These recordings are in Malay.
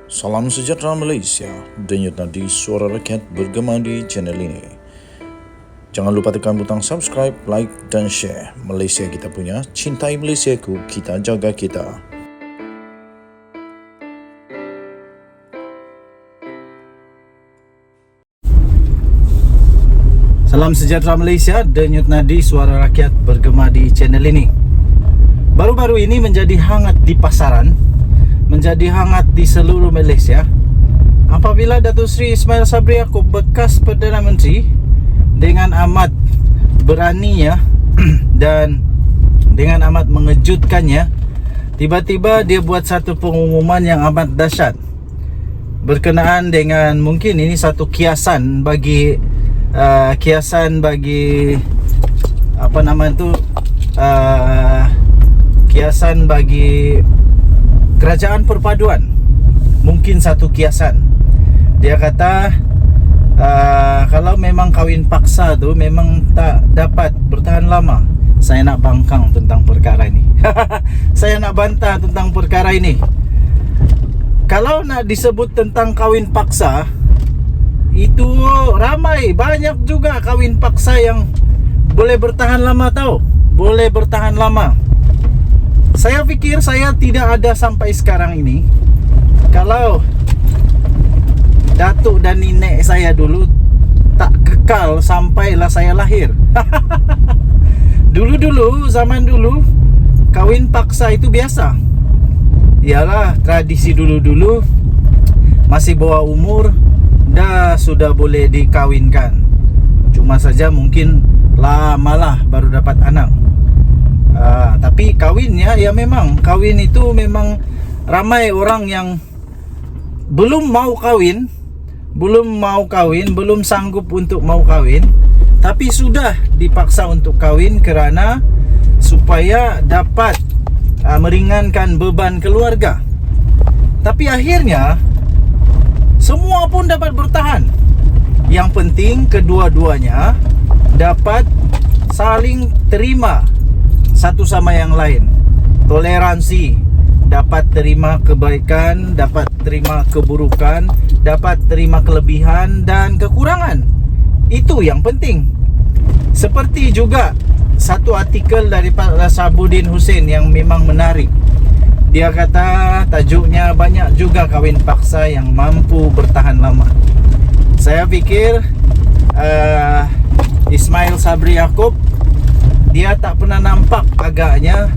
Salam sejahtera Malaysia, denyut nadi suara rakyat bergema di channel ini. Jangan lupa tekan butang subscribe, like dan share. Malaysia kita punya, cintai Malaysiaku, kita jaga kita. Salam sejahtera Malaysia, denyut nadi suara rakyat bergema di channel ini. Baru-baru ini menjadi hangat di pasaran, menjadi hangat di seluruh Malaysia apabila Datuk Seri Ismail Sabri Yaakob, bekas Perdana Menteri, dengan amat beraninya dan dengan amat mengejutkannya, tiba-tiba dia buat satu pengumuman yang amat dahsyat berkenaan dengan mungkin ini satu kiasan bagi apa nama itu kiasan bagi kerajaan perpaduan. Mungkin satu kiasan. Dia kata kalau memang kahwin paksa tu memang tak dapat bertahan lama. Saya nak bangkang tentang perkara ini. Saya nak bantah tentang perkara ini. Kalau nak disebut tentang kahwin paksa, itu ramai, banyak juga kahwin paksa yang boleh bertahan lama tau. Boleh bertahan lama. Saya fikir saya tidak ada sampai sekarang ini kalau datuk dan nenek saya dulu tak kekal sampailah saya lahir. Dulu-dulu, zaman dulu, kahwin paksa itu biasa. Ialah tradisi dulu-dulu, masih bawah umur dah sudah boleh dikawinkan. Cuma saja mungkin lamalah baru dapat anak. Tapi kawinnya ya memang kawin itu memang ramai orang yang belum mau kawin, belum sanggup untuk mau kawin, tapi sudah dipaksa untuk kawin kerana supaya dapat meringankan beban keluarga. Tapi akhirnya semua pun dapat bertahan. Yang penting kedua-duanya dapat saling terima satu sama yang lain. Toleransi, dapat terima kebaikan, dapat terima keburukan, dapat terima kelebihan dan kekurangan. Itu yang penting. Seperti juga satu artikel daripada Sabuddin Hussein yang memang menarik. Dia kata tajuknya banyak juga kahwin paksa yang mampu bertahan lama. Saya fikir Ismail Sabri Yaakob, dia tak pernah nampak agaknya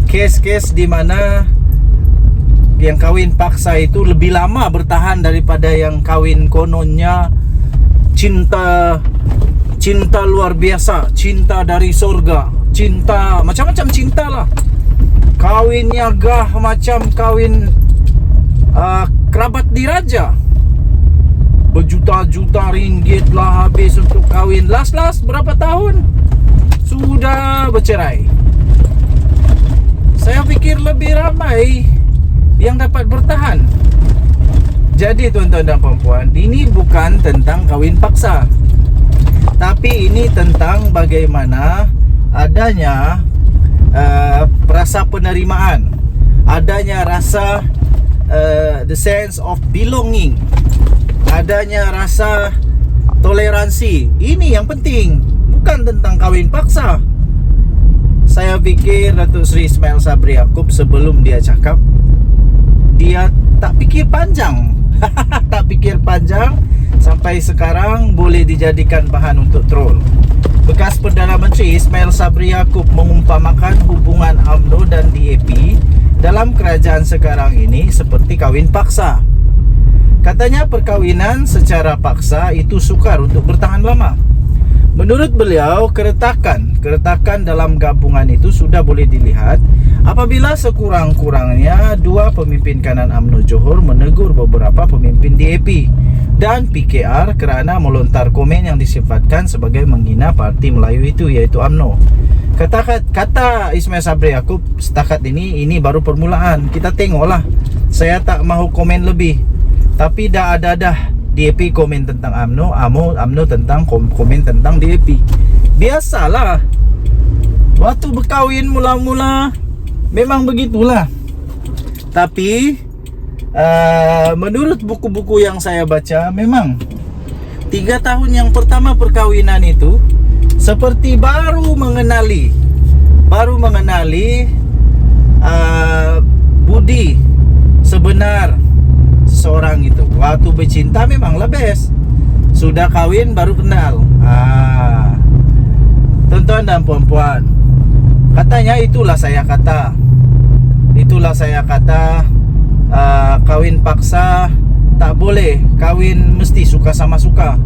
kes-kes di mana yang kahwin paksa itu lebih lama bertahan daripada yang kahwin kononnya cinta luar biasa, cinta dari surga, cinta macam-macam cinta lah. Kahwinnya gah macam kahwin kerabat diraja. Berjuta-juta ringgit lah habis untuk kahwin. Last berapa tahun sudah bercerai. Saya fikir lebih ramai yang dapat bertahan. Jadi tuan-tuan dan puan-puan, ini bukan tentang kahwin paksa, tapi ini tentang bagaimana adanya rasa penerimaan, adanya rasa the sense of belonging, adanya rasa toleransi. Ini yang penting, bukan tentang kahwin paksa. Saya fikir Datuk Seri Ismail Sabri Yaakob sebelum dia cakap, dia tak fikir panjang. Tak fikir panjang sampai sekarang boleh dijadikan bahan untuk troll. Bekas Perdana Menteri Ismail Sabri Yaakob mengumpamakan hubungan UMNO dan DAP dalam kerajaan sekarang ini seperti kahwin paksa. Katanya perkahwinan secara paksa itu sukar untuk bertahan lama. Menurut beliau, keretakan dalam gabungan itu sudah boleh dilihat apabila sekurang-kurangnya dua pemimpin kanan UMNO Johor menegur beberapa pemimpin DAP dan PKR kerana melontar komen yang disifatkan sebagai menghina parti Melayu itu, iaitu UMNO. Kata Ismail Sabri Yaakob, setakat ini baru permulaan. Kita tengoklah. Saya tak mahu komen lebih. Tapi dah DAP komen tentang UMNO tentang komen tentang DAP. Biasalah. Waktu berkahwin mula-mula memang begitulah. Tapi menurut buku-buku yang saya baca, memang 3 tahun yang pertama perkawinan itu seperti baru mengenali budi sebenar seseorang itu. Waktu bercinta memanglah best, sudah kawin baru kenal. Tuan-tuan dan puan-puan, katanya itulah saya kata kawin paksa tak boleh, kawin mesti suka sama suka.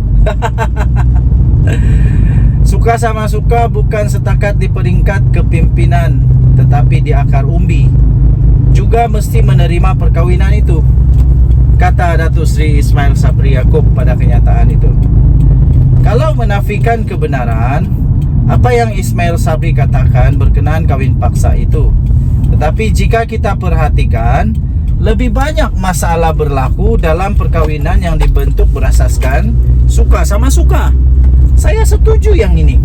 Suka sama suka bukan setakat di peringkat kepimpinan, tetapi di akar umbi juga mesti menerima perkawinan itu, kata Datuk Seri Ismail Sabri Yaakob pada kenyataan itu. Kalau menafikan kebenaran apa yang Ismail Sabri katakan berkenaan kawin paksa itu, tetapi jika kita perhatikan, lebih banyak masalah berlaku dalam perkawinan yang dibentuk berasaskan suka sama suka. Saya setuju yang ini.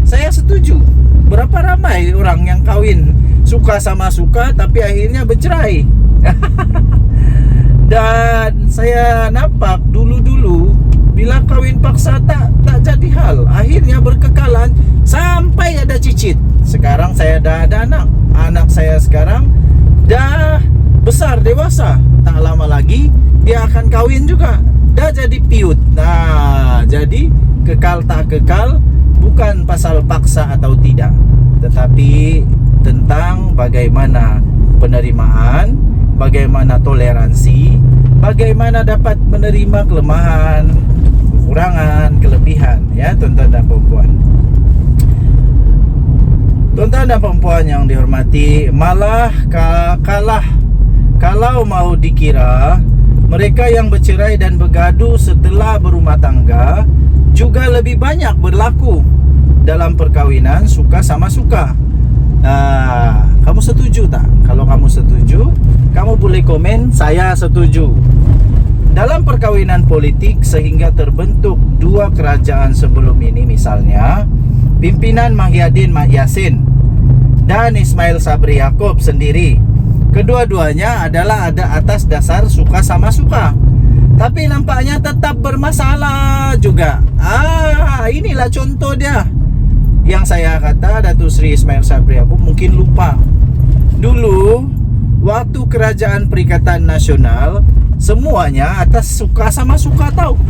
Saya setuju. Berapa ramai orang yang kawin suka sama suka tapi akhirnya bercerai. Dan saya nampak dulu-dulu bila kawin paksa tak jadi hal, akhirnya berkekalan sampai ada cicit. Sekarang saya dah ada anak saya sekarang dah besar, dewasa. Tak lama lagi dia akan kawin juga, dah jadi piut. Nah, jadi kekal tak kekal bukan pasal paksa atau tidak, tetapi tentang bagaimana penerimaan, bagaimana toleransi, bagaimana dapat menerima kelemahan, kekurangan, kelebihan, ya tuan-tuan dan puan-puan. Tuan-tuan dan puan-puan yang dihormati, malah kalau mau dikira, mereka yang bercerai dan bergaduh setelah berumah tangga juga lebih banyak berlaku dalam perkawinan suka sama suka. Kamu setuju tak? Kalau kamu setuju, kamu boleh komen saya setuju. Dalam perkawinan politik sehingga terbentuk 2 kerajaan sebelum ini, misalnya pimpinan Mahyadin Mat Yassin dan Ismail Sabri Yaakob sendiri, kedua-duanya adalah ada atas dasar suka sama suka, tapi nampaknya tetap bermasalah juga. Inilah contoh dia yang saya kata Datuk Seri Ismail Sabri Yaakob mungkin lupa. Dulu waktu kerajaan Perikatan Nasional, semuanya atas suka sama suka tahu.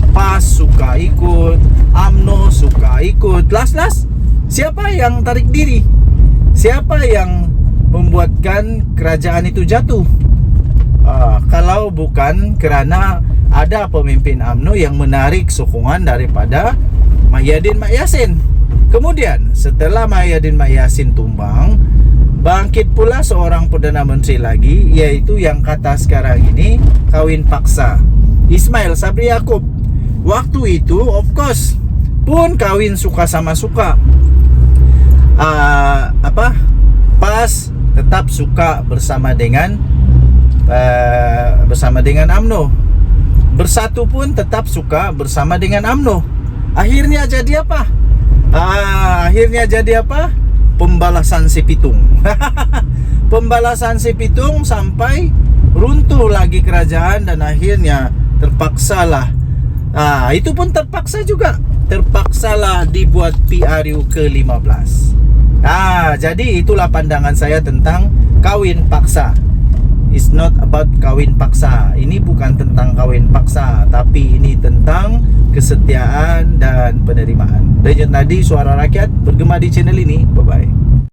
PAS suka ikut, UMNO suka ikut. Las siapa yang tarik diri? Siapa yang membuatkan kerajaan itu jatuh? Kalau bukan kerana ada pemimpin UMNO yang menarik sokongan daripada Mahyadin Mat Yassin. Kemudian setelah Mahyadin Mat Yassin tumbang, bangkit pula seorang Perdana Menteri lagi, yaitu yang kata sekarang ini kawin paksa, Ismail Sabri Yaakob. Waktu itu of course pun kawin suka sama suka. PAS tetap suka bersama dengan UMNO. Bersatu pun tetap suka bersama dengan UMNO. Akhirnya jadi apa? Pembalasan si pitung. Pembalasan si pitung sampai runtuh lagi kerajaan dan akhirnya terpaksalah. Itu pun terpaksa juga. Terpaksalah dibuat PRU ke-15. Jadi itulah pandangan saya tentang kawin paksa. It's not about kawin paksa. Ini bukan tentang kawin paksa, tapi ini tentang kesetiaan dan penerimaan. Denyut Nadi, Suara Rakyat, bergema di channel ini. Bye-bye.